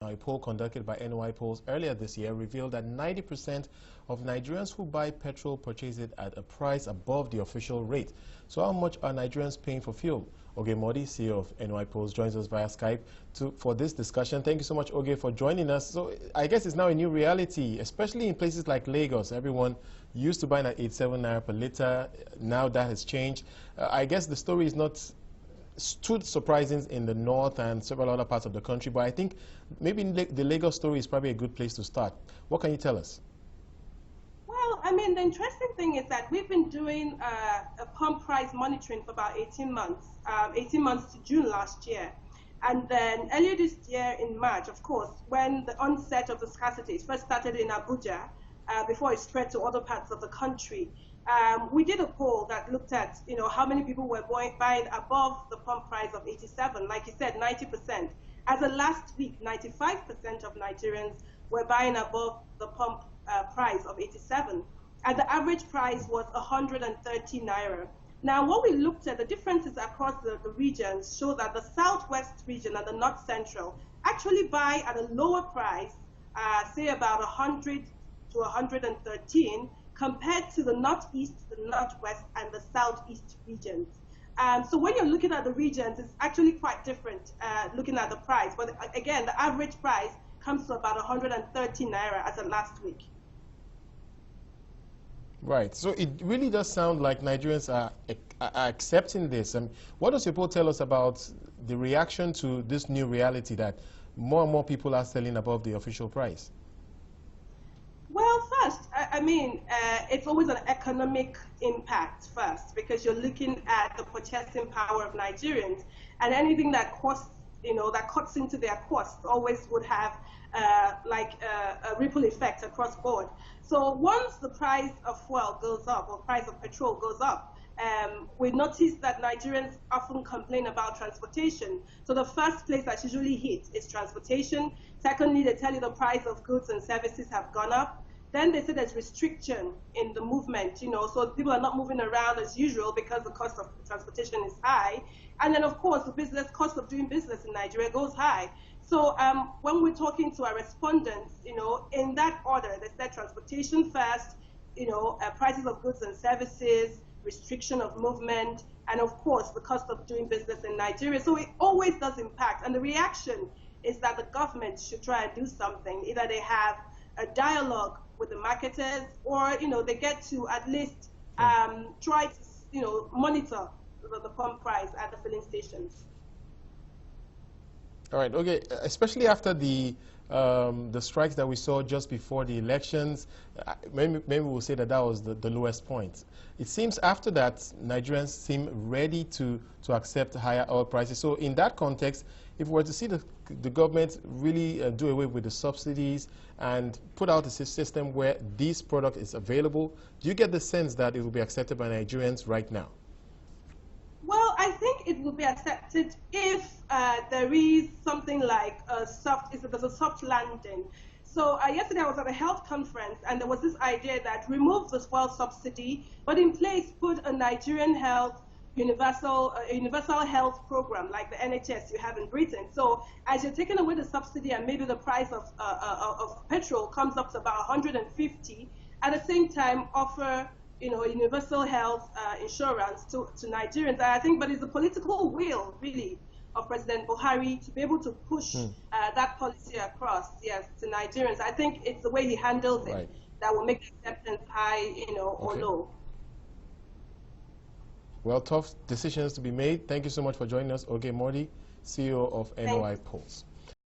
A poll conducted by NY Polls earlier this year revealed that 90% of Nigerians who buy petrol purchase it at a price above the official rate. So how much are Nigerians paying for fuel? Oge Modi, CEO of NY Polls, joins us via Skype for this discussion. Thank you so much, Oge, for joining us. So I guess it's now a new reality, especially in places like Lagos. Everyone used to buy at 87 naira per litre. Now that has changed. I guess the story is not too surprising in the north and several other parts of the country, but I think maybe the Lagos story is probably a good place to start. What can you tell us? Well, I mean, the interesting thing is that we've been doing a pump price monitoring for about 18 months to June last year. And then earlier this year in March, of course, when the onset of the scarcity first started in Abuja, before it spread to other parts of the country, we did a poll that looked at, how many people were buying above the pump price of 87. Like you said, 90%. As of last week, 95% of Nigerians were buying above the pump price of 87. And the average price was 130 naira. Now, what we looked at, the differences across the regions show that the southwest region and the north central actually buy at a lower price, say about 100 to 113, compared to the northeast, the northwest, and the southeast regions. So when you're looking at the regions, it's actually quite different looking at the price. But again, the average price comes to about 130 naira as of last week. Right. So it really does sound like Nigerians are accepting this. What does your poll tell us about the reaction to this new reality that more and more people are selling above the official price? Well, first, I mean, it's always an economic impact first, because you're looking at the purchasing power of Nigerians, and anything that costs, that cuts into their costs always would have a ripple effect across board. So once the price of fuel goes up, or price of petrol goes up, we notice that Nigerians often complain about transportation. So the first place that's usually hit is transportation. Secondly, they tell you the price of goods and services have gone up. Then they say there's restriction in the movement, so people are not moving around as usual because the cost of transportation is high. And then, of course, the cost of doing business in Nigeria goes high. So when we're talking to our respondents, in that order, they said transportation first, prices of goods and services, restriction of movement, and of course, the cost of doing business in Nigeria. So it always does impact. And the reaction is that the government should try and do something. Either they have a dialogue with the marketers, or they get to at least try to monitor the pump price at the filling stations. All right. Okay. Especially after the strikes that we saw just before the elections, maybe we'll say that was the lowest point. It seems after that Nigerians seem ready to accept higher oil prices. So in that context, if we were to see the government really do away with the subsidies and put out a system where this product is available, do you get the sense that it will be accepted by Nigerians right now? Well, I think it will be accepted if there is something like there's a soft landing. So yesterday I was at a health conference, and there was this idea that remove the fuel subsidy, but in place put a Nigerian universal health program like the NHS you have in Britain. So as you're taking away the subsidy, and maybe the price of petrol comes up to about 150, at the same time offer universal health insurance to Nigerians. And I think, but it's the political will, really, of President Buhari to be able to push that policy across, to Nigerians. I think it's the way he handles it that will make acceptance high, or low. Well, tough decisions to be made. Thank you so much for joining us, Oge Modi, CEO of NY Polls.